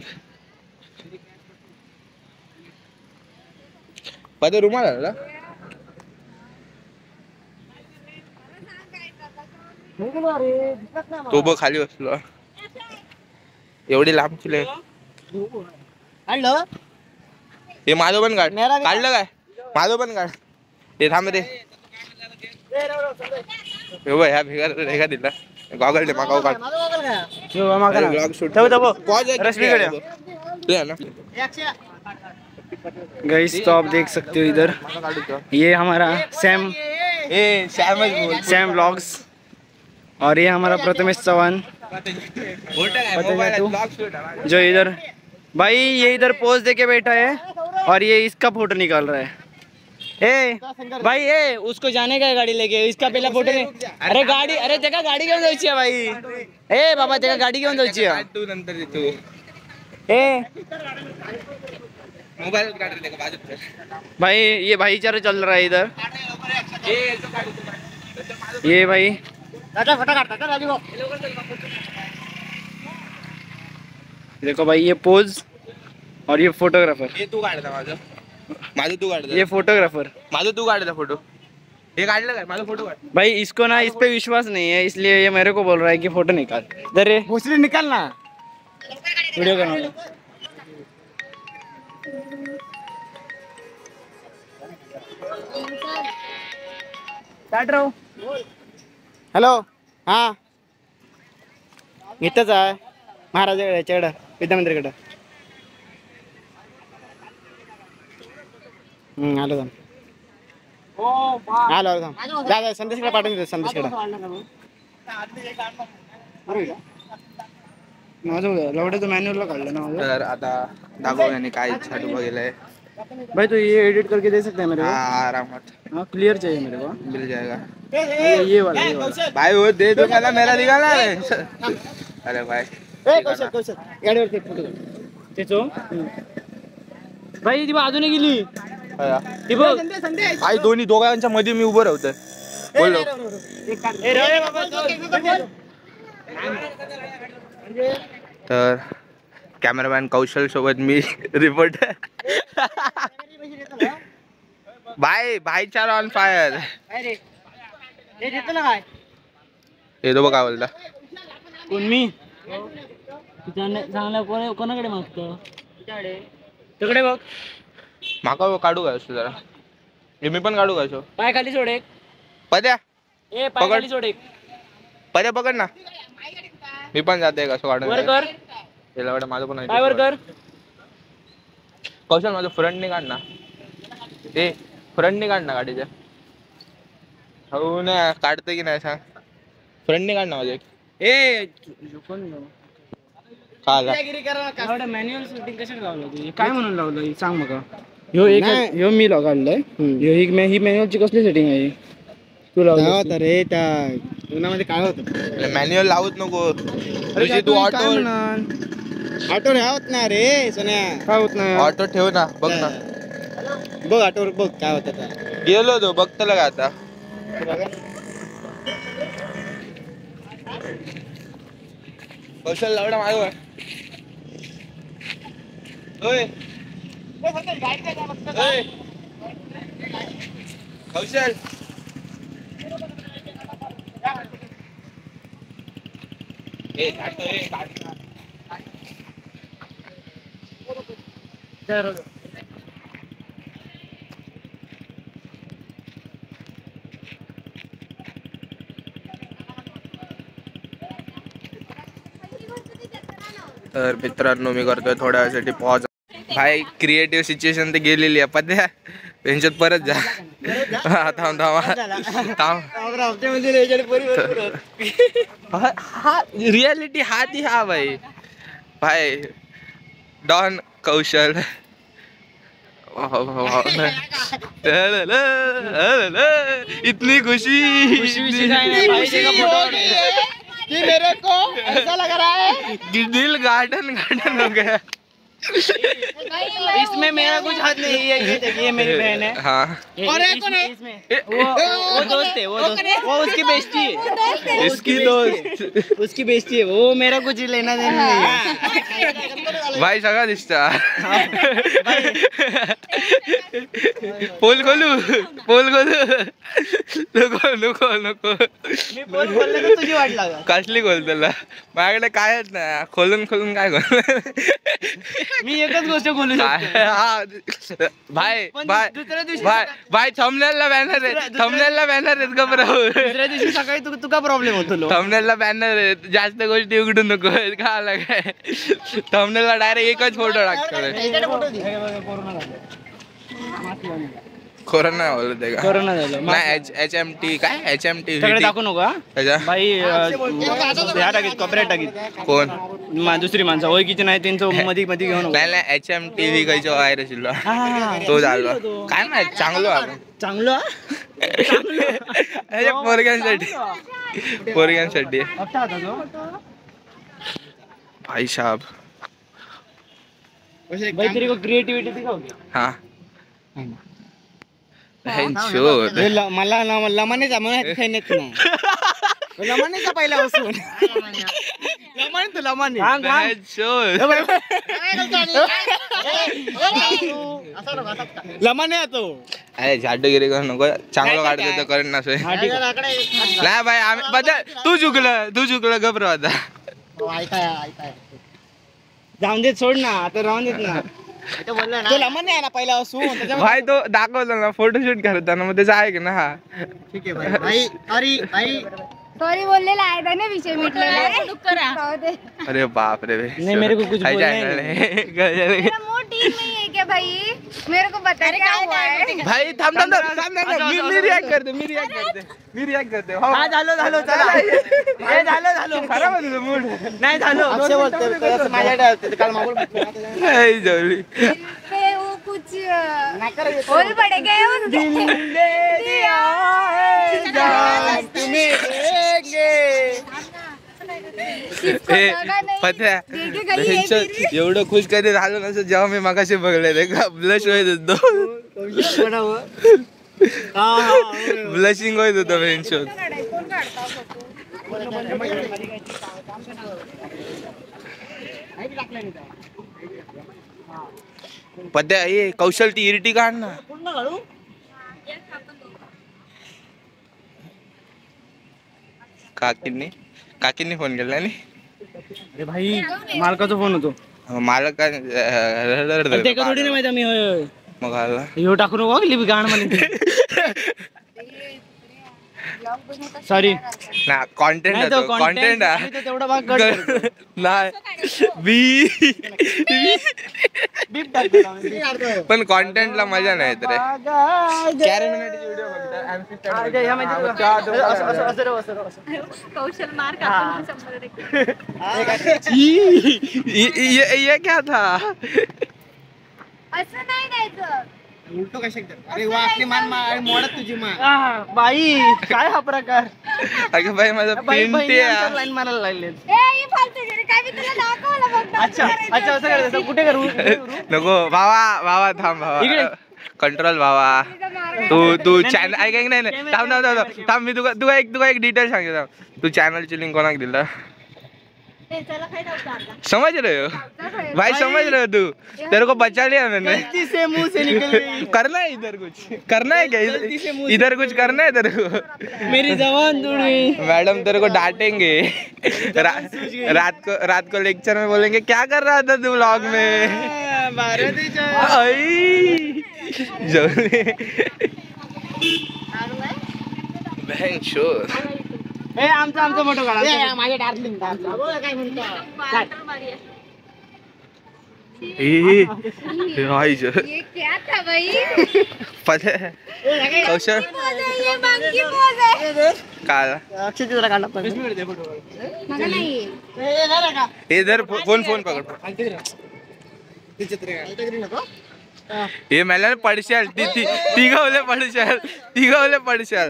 S1: पदर रुमाल आला तो बघ खाली बसलो. एवढी लांब तुले हे माझं पण काढ. काढलं काय माझं पण काढ. हे थांब रे ह्या भेगा दिला गॉगल दे मागाव काढ. ब्लॉग शूट
S3: गाइस तो आप देख सकते हो इधर ये हमारा सैम व्लॉग्स और ये हमारा प्रथमेश चौहान जो इधर भाई ये इधर पोज देके बैठा है और ये इसका फोटो निकाल रहा है. भाई उसको जाने का है गाड़ी लेके. इसका पहला फोटो नहीं. अरे गाडी अरे त्याका गाडी घेऊन जायची आहे भाई. बाबा त्याका गाडी घेऊन जायची आहे.
S1: तू नंतर देतो मोबाईल
S3: भाई ये भाईचारा चल रहा है इधर. ये भाई देखो भाई ये पोज और ये फोटोग्राफर.
S1: हे तू काढता माझं तू काढता.
S3: ये फोटोग्राफर
S1: माझं तू काढता फोटो. हे काढलं काय माझा फोटो काढ.
S3: भाई इसको ना इस पे विश्वास नहीं है इसलिए ये मेरे को बोल रहा है कि फोटो निकाल. दरे भोसड़ी निकाल ना वीडियो करना. हॅलो हा इथंच आहे महाराजाकडे विद्यामंदिरकडे. आलो थांब आलो संदेशकडे पाठवून देतो. संदेशकडे माझं लवड्याचं मॅन्युअलला काढलं ना माझं.
S1: तर आता दाखव याने काय छाटू बघेलय.
S3: भाई तो ये एडिट करके दे सकते हैं मेरे को.
S1: आरामात
S3: हाँ क्लियर चाहिए मेरे को.
S1: मिल जाएगा.
S3: ये वाला
S1: भाई वो दे दो मला मेरा निकालना है. अरे भाई
S3: कौशल गाडीवर एक फोटो तेचो. भाई ती बाजूने गेली. ती बघ
S1: आई दोन्ही दोघांच्या मध्ये मी उभं राहतोय. बोललो तर कॅमेरामॅन कौशल सोबत मी रिपोर्टर. भाईचारा ऑन फायर. हे तो बघ काय बोलता.
S3: कोण मी चांगला कोणाकडे मागतो तिकडे बघ.
S1: माका काढू काय असतो जरा. हे मी पण काढू काय सो.
S3: पाय खाली सोड एक.
S1: पद्या
S3: पाय खाली सोड एक.
S1: पद्या पकड ना. मी पण जाते कसं काढून.
S3: वर कर.
S1: त्याला माझं पण
S3: पाय वर कर.
S1: कौशल माझं फ्रंटने काढ ना. ते फ्रंटने काढ ना गाडीच्या. हो ना काढते की नाही सांग. फ्रंटने काढ ना माझे.
S3: मॅन्युअल शूटिंग कशाला लावलं तुझी. काय म्हणून लावलं सांग मग. ह्यो मी काढलाय. ही मॅन्युअलची कसली सेटिंग आहे. तू लावलं रे त्या उन्हामध्ये काय होतं.
S1: मॅन्युअल लावत नको. तू
S3: ऑटो होत ना रे सोन्या. काय होत नाही.
S1: ऑटो ठेव ना. बघ ना
S3: बघ ऑटोवर बघ काय होतं.
S1: गेलो तो बघतो का आता. कौशल लावडा मागव. कौशल तर मित्रांनो मी करतोय थोड्या वेळासाठी पॉज. भाई क्रिएटिव्ह सिच्युएशन ते गेलेली आहे पद्या त्यांच्यात परत जा. थांब हा रियालिटी हा ती हा भाई डॉन कौशल. इतनी खुशी
S3: कि मेरे को ऐसा लग रहा है
S1: कि दिल गार्डन हो गया.
S3: इसमें मेरा कुछ हाथ नहीं है. ये देखिए मेरी बहन है.
S1: हाँ
S3: और इसमें वो दोस्त है. वो उसकी बेइज्जती है.
S1: इसकी दोस्त
S3: उसकी बेइज्जती है. वो मेरा कुछ लेना देना नहीं है.
S1: भाई सगळा दिसता. पोल खोलू नको
S3: मी बोलले तर तुझी वाट लागा.
S1: कसली खोल त्याला माझ्याकडे कायच नाही. खोलून काय
S3: मी एकच गोष्ट बोलू शकतो.
S1: भाई थंबनेलला बॅनर आहेत घबराव.
S3: दुसऱ्या दिवशी सकाळी तुका प्रॉब्लेम होतो.
S1: थंबनेलला बॅनर आहेत. जास्त गोष्टी उघडू नको. काय काय थंबनेलला डायरेक्ट एकच फोटो टाकतो. कोरोना बोलत आहे का?
S3: कोरोना झालं
S1: नाही HMT काय HMT
S3: सगळे दाखवू नको हा?
S1: त्याच्या
S3: बाई ह्या टाकीत कपड्यात टाकीत
S1: कोण
S3: दुसरी माणसं ओळखीची नाही त्यांचं मध्ये घेऊन नको.
S1: नाही HMTV कायचं व्हायरस तो झालो काय नाही चांगलं
S3: चांगलं
S1: पोरग्यांसाठी भाई साहब
S3: भाई तेरी को क्रिएटिविटी दिखाओगे.
S1: हा
S3: मला लमानेचा म्हणत नाही. लमानेचा पहिला असून लमाने तो
S1: अरे झाडगिरी करू नको. चांगलं काढतो तर करेन ना सोय. नाही भाई आम्ही तू चुकलं घबरो आता.
S3: जाऊन देत सोड ना आता राहून देत ना. तो लमाने आहे ना पहिला असून
S1: भाई तो दाखवला ना फोटोशूट करताना मग त्याचा आहे की ना. हा
S3: ठीक आहे भाई. अरे
S5: सॉरी बोललेला आहे त्याने विषय मिटलेला आहे.
S1: अरे बाप रे.
S3: नहीं मेरे को कुछ बोलना ही नहीं.
S5: मेरा मूड ठीक नहीं है क्या भाई? मेरे को बता क्या हुआ है?
S1: भाई थांब मी रिॲक्ट करते.
S3: हा झालो
S1: खराब आहे तुझं मूड.
S3: नाही झालो माझ्याकडे काल मागून
S1: नाही जेवली.
S5: पे वो कुछ बोल पड़ेगा
S1: एवढं खुश कधी झालं नसतं जेव्हा मी मगाशी बघले रे का ब्लश होत होतो. ब्लशिंग होत होतं बेंचवर. पद्या ये कौशल ती इरटी काढ ना. काकींनी फोन केला नाही.
S3: अरे भाई मालकाचा फोन होतो.
S1: मला काय
S3: थोडी नाही माहिती. मी
S1: मग आला
S3: ह्यो टाकून वागली गाण म्हणे. सॉरी
S1: ना कॉन्टेंट
S3: तेवढा भाग कट
S1: नाही पण कॉन्टेंटला मजा नाही रे.
S5: कौशल मार
S1: ये क्या था.
S5: असं नाही द्यायचं.
S3: उलटो कशा. अरे वा आपली मान मोडत तुझी मान. बाई काय हा प्रकार.
S1: अगं बाई माझं पेंटी
S3: लाईन मारायला लागले.
S5: ए फालतूगिरी काय मी तुला दाखवलं फक्त.
S3: अच्छा असं करायचं. कुठे करू
S1: नको भावा थांब भावा. कंट्रोल भावा. तू चॅनल ऐक नाही थांब मी तुला एक डिटेल सांगितलं. तू चॅनलची लिंक कोणाक दिला समझ रहे हो भाई. समझ रहे हो तू. तेरे को बचा लिया मैंने.
S3: से मुंह से निकल गई.
S1: करना है इधर कुछ करना है क्या इधर कुछ करना है तेरे को.
S3: मेरी जबान जुड़ गई.
S1: मैडम तेरे को डांटेंगे. रात को लेक्चर में बोलेंगे क्या कर रहा था तू व्लॉग में.
S3: आमचा फोटो काढा माझे डार्लिंग काय म्हणतो
S1: ये
S5: क्या था भाई?
S1: पता है कौशल
S5: ये बांकी पोज है.
S1: काला
S3: अक्षय काढला
S5: मगा नाही.
S1: इधर फोन पकड हे मला पडशाल ती गावले पडशाल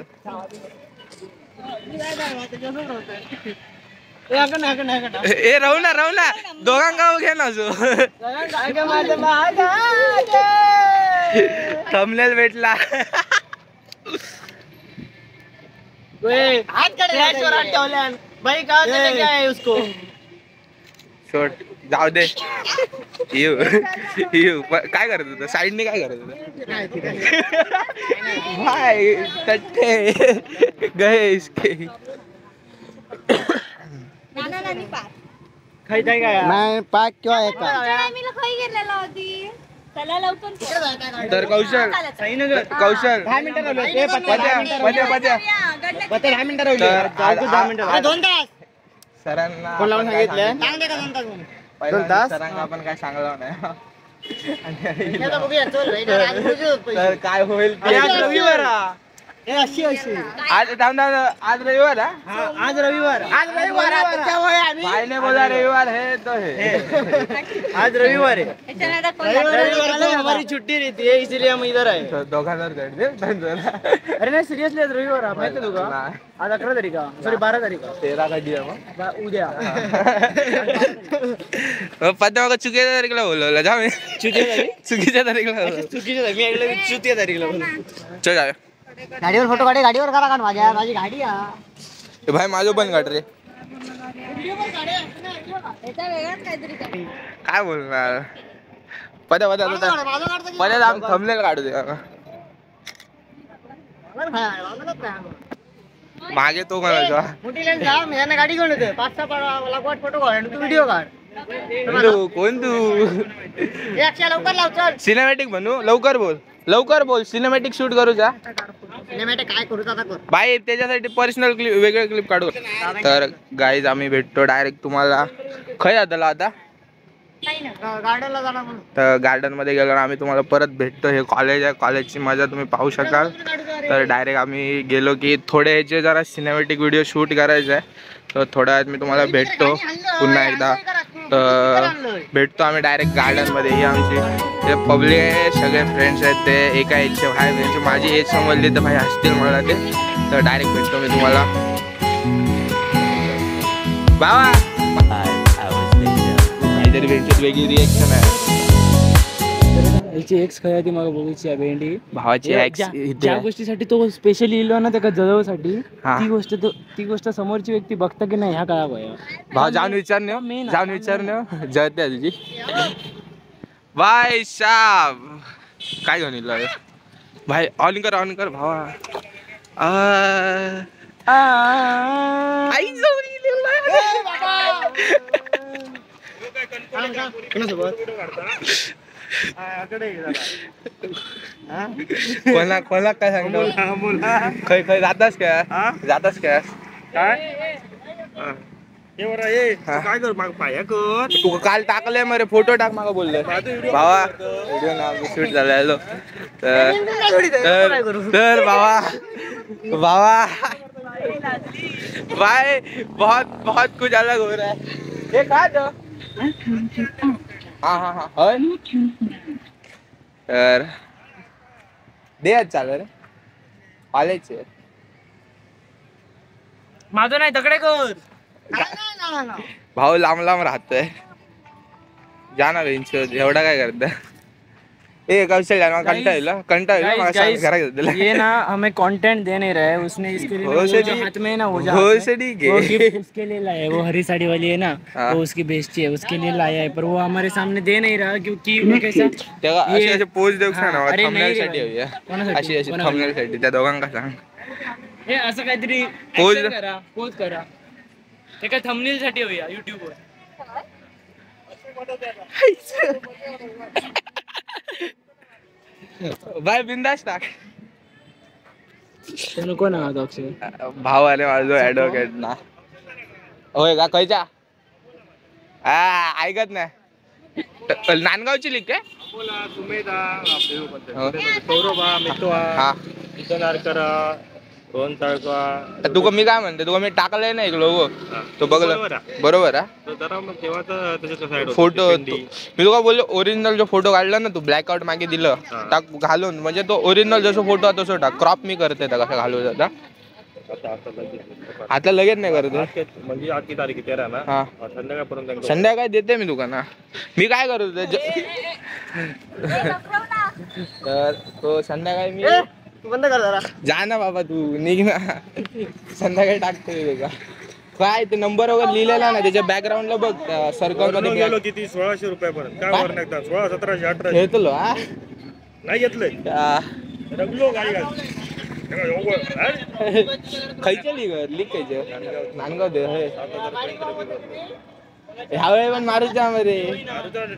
S1: ए राहू ना दोघांना घे ना जो थंबनेल भेटला
S3: भाई कहाँ से लेके आए उसको
S1: शॉर्ट जाऊ दे येऊ काय करत होतं साईडने काय करत होतं भाई तट्टे गए इसके
S5: नाना नानी पार्क.
S3: खाई जाय का नाही पाक किंवा
S5: मी खाई गेलेला होती. चला लवकर.
S1: तर कौशल
S3: 10 मिनिटं राहिले.
S1: पद्या
S3: 10 मिनिटं राहिले. 2 तास
S1: सरांना
S3: कोण लावून सांगितलं?
S1: दोन तास सरांना आपण काय सांगलो नाही तर काय होईल
S3: रविवार अशी
S1: आज आज रविवार
S3: आज रविवार
S1: भाईने बोला रविवार है तो है
S3: आज रविवार है
S5: रविवार
S3: हमारी छुट्टी रहती है इसलिए हम इधर आए
S1: तो दोघांना भेट दे
S3: अरे नाही सिरियसली आज रविवार आहे माहिती तुका आज 11 तारीख सॉरी 12 तारीख
S1: 13 कधी आहे मग
S3: उद्या
S1: पद्या मग चुकीच्या तारीखला बोलवलं जा मी चुकीच्या तारीखला
S3: मी ऐकलं चुतीया तारीखला
S1: चल जाऊया
S3: गाडीवर फोटो काढे गाडीवर करा काढ माझी गाडी आहे
S1: भाई माझं पण काढ रे काय बोलणार पद्या थंबनेल काढू दे मागे तो म्हणायचा
S3: मोठी लेन्स जा मी गाडी घेऊन येते 5-6 फोटो काढ तू व्हिडिओ काढ
S1: कोण तू
S3: अक्षय लवकर लाव चल
S1: सिनेमॅटिक बनू लवकर बोल सिनेमॅटिक शूट करू जा
S3: सिनेमॅटिक काय करू आता कर
S1: बाई त्याच्यासाठी पर्सनल क्लिप वेगळे क्लिप काढू तर गाईज आम्ही भेटतो डायरेक्ट तुम्हाला खय जाताला आता
S3: गार्डनला जाणार म्हणून
S1: तर गार्डन मध्ये गेलो आम्ही तुम्हाला परत भेटतो हे कॉलेज आहे कॉलेजची मजा तुम्ही पाहू शकाल तर डायरेक्ट आम्ही गेलो की थोडे ह्याचे जरा सिनेमॅटिक व्हिडिओ शूट करायचं आहे तर थोड्या वेळात मी तुम्हाला भेटतो पुन्हा एकदा तर भेटतो आम्ही डायरेक्ट गार्डनमध्ये ही आमची जे पब्लिक आहे सगळे फ्रेंड्स आहेत ते एका एजचे भाई म्हणजे माझी एज समजली तर भाई हसतील मला ते तर डायरेक्ट भेटतो मी तुम्हाला बाबा
S2: 5 hours later.
S1: काहीतरी भेटत वेगळी रिएक्शन आहे
S4: याची एक्स खयाती मग बघूची भेंडी
S1: भावाची
S4: ज्या गोष्टीसाठी तो स्पेशली इलो ना त्या जवळसाठी
S1: हा.
S4: ती गोष्ट समोरची व्यक्ती बघता की नाही ह्या काय
S1: भाव जाऊन विचार जळत्या तुझी भाई साब काय घेऊन येईल भाई ऑन कर भावा आई जाऊन कोणा काय सांगतो खय जातास काय काय कर माग पाया कर तू काल टाकले मरे फोटो टाक माग बोलले भावा व्हिडिओ ना शूट झालेलो तर भावा भाई बहुत कुछ अलग हो रहा है ये खा दो हाँ तर दे आज चाल रे कॉलेज
S3: माझं नाही तकडे कर
S1: भाऊ लांब राहतोय जा ना बेंच एवढा काय करता ए कौशल कंटाळला
S4: ये ना हमें कंटेंट दे नहीं रहा है उसने इसके लिए वो जो हाथ में है ना वो गिफ्ट उसके लिए लाया है वो हरी साड़ी वाली है ना वो उसकी बेइज्जती है उसके लिए लाया है पर वो हमारे सामने दे नहीं रहा क्योंकि वो कैसा
S1: अशी पोज देऊ सांग ना
S4: अरे
S1: थंबनेल
S4: नाही
S1: साठी हवी
S4: कोणासाठी?
S1: अशी थंबनेल साठी त्या दोघांका सांग
S4: हे असं काहीतरी
S1: पोज
S4: पोज करा ते काय थंबनेल साठी होऊया YouTube वर
S1: भाई बिंदास टाक
S3: कोण आहे अक्षय?
S1: भाव आले माझं ऍडव्होकेट ना. होय का खयच्या ऐकत नाही. नांदगावची लिग काय? तुका मी काय म्हणते, तुका मी टाकलंय ना एक लोगो, तो बघलं बरोबर हा फोटो. मी तुका बोललो ओरिजिनल जो फोटो काढला ना तू ब्लॅक आउट मागे दिलं टाक घालून, म्हणजे तो ओरिजिनल जसं फोटो आहे तसं टाक. क्रॉप मी करते कसं घालू आता आता लगेच नाही करत
S6: म्हणजे आजची तारीख 13 ना.
S1: हा
S6: संध्याकाळपर्यंत
S1: संध्याकाळी देते मी दुकाना. मी काय करतो तर तो संध्याकाळी मी
S3: बंद कर जरा.
S1: जा ना बाबा तू निघ ना. संध्याकाळी टाकतोय तुका काय ते नंबर वगैरे लिहिलेला ना त्याच्या बॅकग्राऊंडला बघ सर्कल मध्ये
S6: गेलो किती 1600 रुपयापर्यंत. काय वर नाही 16 1700 1800
S1: घेतलो हा
S6: नाही घेतलंय. रगलो गाडी घाल.
S1: खायचे लिग खायचे नांदगाव दे ह्या वेळी पण मारूच्या मध्ये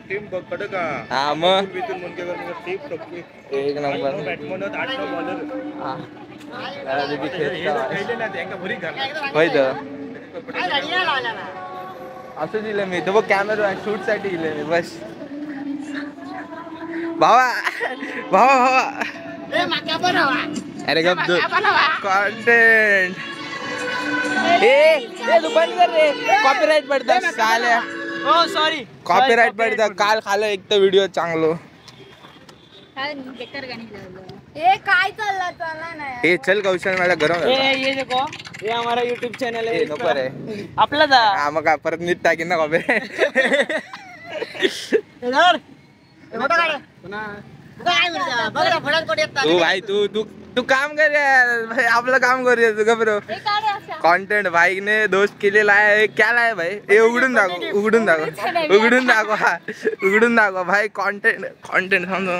S6: टीम कडक
S1: हा मग
S6: टीम
S1: एक नंबर
S6: बॅट्समन 8 बॉलर
S1: होय तर असं दिलं मी तो बघ कॅमेरा शूट साठी दिले मी बस. भावा भावा भावा अरे गप कॉन्टेंट तू बंद कर रे. कॉपीराइट पडतं साल्या.
S3: हो सॉरी
S1: कॉपीराइट पडतं. काल खालं एक तर व्हिडिओ चांगलो.
S5: ए काय चालला चला नाही.
S1: ए चल कौशल मला गरम
S3: ये देखो ये हमारा YouTube चैनल है.
S1: नको रे
S3: आपलाच आहे.
S1: हा मग काय परत नीट टाकीन ना कॉपीराइट. तू भाई तू तू तू काम कर यार भाई आपलं काम करूया तू गबरो. कॉन्टेंट भाई ने दोस्त केलेला आहे. क्या लाय भाई हे उघडून दाखव उघडून दाखव उघडून दाखव उघडून दाखव भाई कॉन्टेंट कॉन्टेंट समजो.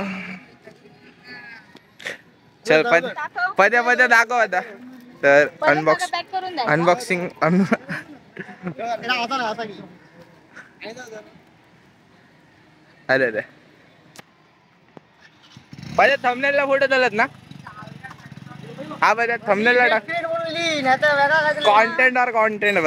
S1: चल पद्या पद्या दाखव आता. तर अनबॉक्सिंग अरे अरे पहिले थंबनेलला फोटो चालत ना. हा पहिले थंबनेलला टाक. कॉन्टेंट और कॉन्टेंट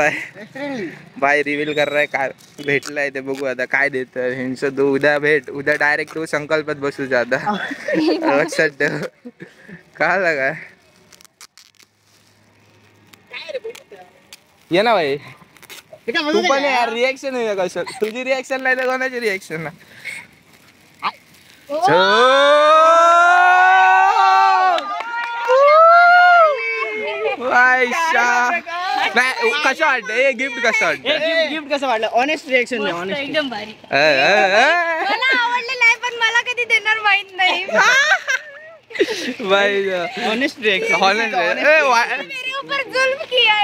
S1: भाई रिव्हील कर रहा है काय भेटलाय ते बघू आता काय देत हिंचं. तू उद्या भेट उद्या डायरेक्ट तू संकल्पात बसू आता लक्षात ठेव. काय काय ये ना भाई तू पण यार रिएक्शन आहे कसं. तुझी रिएक्शन नाही तर कोणाची रिएक्शन ना. नाही कसं वाटतं हे गिफ्ट कसं वाटतं.
S3: गिफ्ट कसं वाटलं. ऑनेस्ट रिएक्शन दे. ऑनेस्ट
S5: एकदम भारी. मला आवडलं नाही पण मला कधी देणार माहित नाही.
S1: भाई
S3: ऑनेस्ट रिएक्शन.
S5: मेरे ऊपर जुल्म किया है.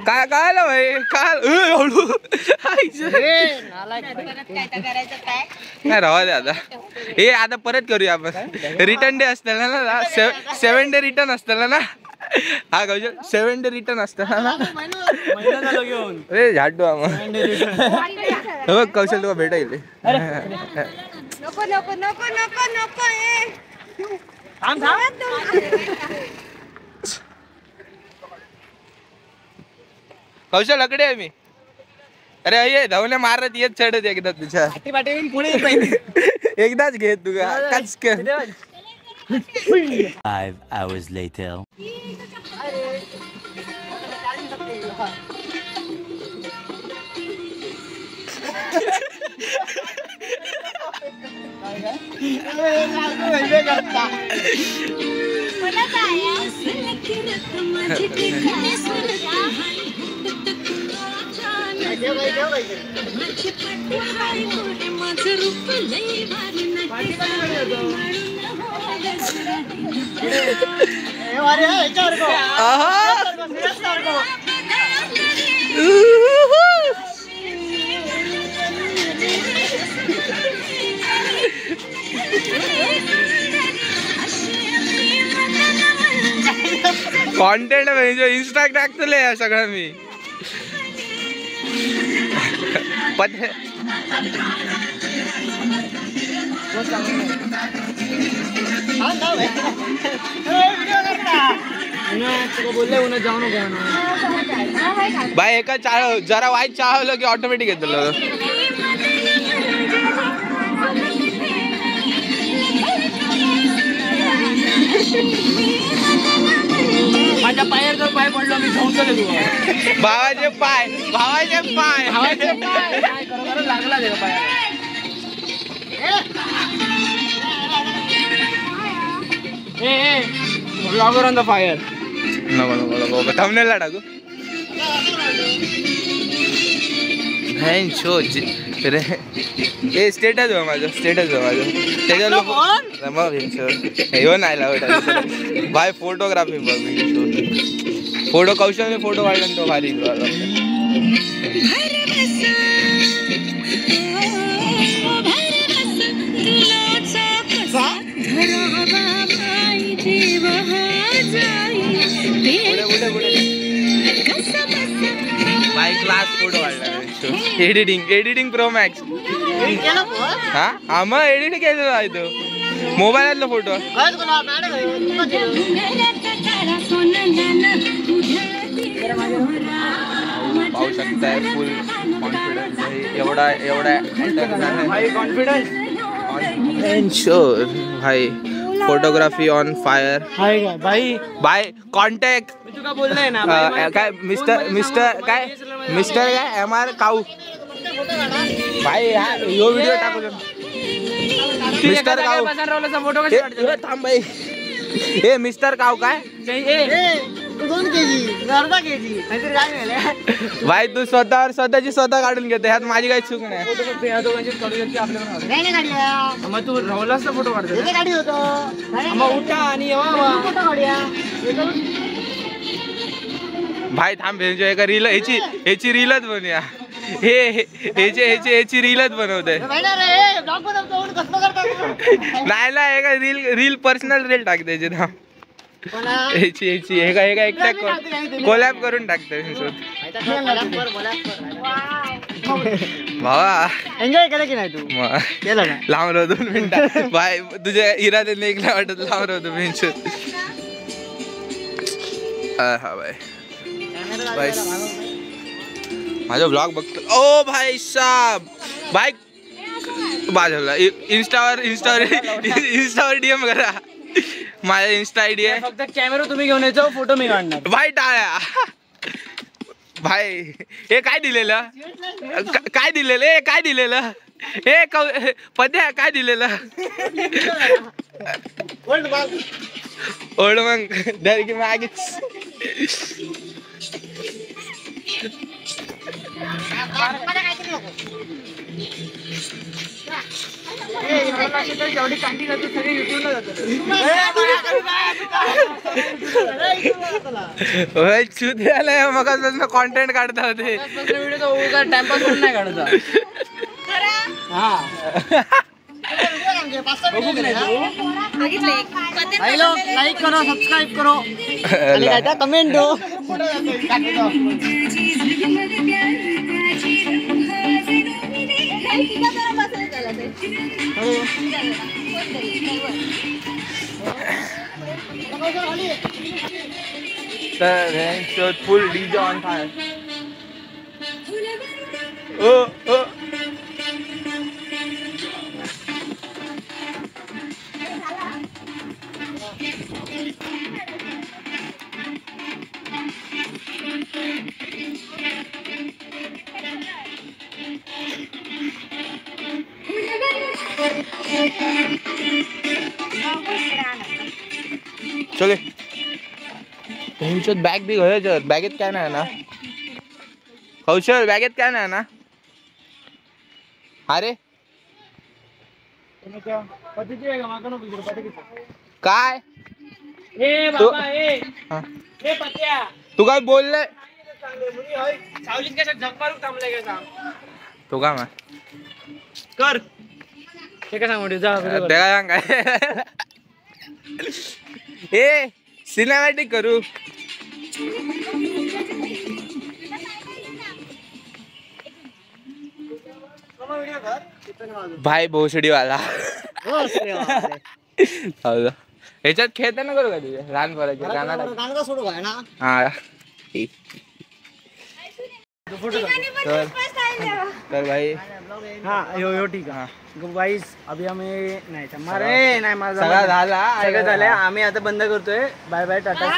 S1: काय काय भाई काय नाही राहा दे आता. हे आता परत करूया आपण. रिटर्न डे असतं ना 7 डे रिटर्न असतं ना. हा कौशल 7 डे रिटर्न असतं ना. झाडू मग कौशल तुला भेटायला.
S5: नको नको नको नको नको.
S1: कौशल अकडे आहे मी. अरे ये धावण्या मारत येत चढत एकदा तुझ्या एकदाच घे तुझा काच.
S2: 5 hours later.
S1: कॉन्टेंट म्हणजे इंस्टा टाकतले सगळं मी.
S3: बोलले उन्हा जाऊ नको
S1: भाई एका चाळ जरा वाईट चाळवलं की ऑटोमॅटिक येतं.
S3: माझ्या पायावर जर पाय पडलो मी घेऊन गेलो तू.
S1: भावाचे पाय भावाचे पाय
S3: भावाचे पाय काय खरोखर लागला त्याच्या पायाला. ए ब्लॉगर ऑन द फायर.
S1: नको नको नको थंबनेलला टाकू. रे हे स्टेटस हो माझं स्टेटस हो माझं त्याच्यावर मग येऊ नाही लावत भाई फोटोग्राफी बघ फोटो कौशल्य फोटो काढला तो भारी. बाय क्लास फोटो काढला एडिटिंग प्रो मॅक्स. हा मग एडिट केलेला आहे तो मोबाईलातला फोटो. पाहू शकताय फुल कॉन्फिडन्स एवढा कॉन्फिडन्स श्योर भाई. फोटोग्राफी ऑन फायर
S3: हाय का भाई
S1: बाय कॉन्टॅक्ट.
S3: मी तुला बोललोय ना
S1: काय मिस्टर काय MR काऊ भाई. हा यो व्हिडिओ टाकू मिस्टर काऊ
S3: फोटो कसे काढतो.
S1: थांब भाई. हे मिस्टर काऊ काय
S3: 2 kg अर्धा kg नाहीतर काय नाही
S1: भाई. तू स्वतःची स्वतः काढून घेते ह्यात माझी काही चूक नाही.
S3: मग तू राहुलाचा फोटो काढतो मग उठा आणि
S1: भाई थांब एका रील ह्याची रीलच बनूया. ह्याची रीलच बनवते. नाही एका रील पर्सनल रील टाकते त्याची. थांब ह्याची एका एकट्या कोलॅब करून टाकते. भावा
S3: एन्जॉय केलं की नाही तू केलं ना.
S1: लांब राहतो 2 मिनिटं भाई. तुझ्या इराद्याने एकला वाटत लांब राहतो बेंचवर. हा भाई माझा ब्लॉग बघतो. ओ भाई साहब भाई बाजूला इंस्टावर DM करा. माझा इंस्टा ID आहे.
S3: फक्त कॅमेरा तुम्ही घेऊन यायचो फोटो मी काढणार.
S1: भाई टाळ्या भाई. हे काय दिलेलं हे पद्या काय दिलेलं ओल्ड मग दर की मागीच.
S3: जेवढी कांडी जाते सगळी युट्यूबला जातात.
S1: मग कॉन्टेंट काढता होते.
S3: व्हिडिओ टाइमपास करून नाही काढता. लाईक करो सबस्क्राईब करो आणि काय कमेंट दो.
S1: तर फुल DJ ऑन फायर. चले त्यांच्यात बॅग बी घ्यायच्यात. बॅगेत काय नाही ना कौशल. बॅगेत काय नाही ना. अरे काय तू काय बोलले.
S3: सावलीत कशा झक मारून थांबलाय का सांग.
S1: तू का
S3: कर ते काय सांग जा
S1: काय ए सिनेमॅटिक करू. भाई भोसडी वाला ह्याच्यात खेळताना करू का तुझे लहान पोराचे गाणं
S3: सोडू काय ना
S1: हा
S5: ठिकाणी पण पुष्पा style द्यावा.
S1: तर भाई
S3: हाँ यो ठीक आहे गाईज अभी आम्ही नाही मारे नाही माझा
S1: सगळा झाला
S3: सगळं झालंय आम्ही आता बंद करतोय बाय बाय टाटा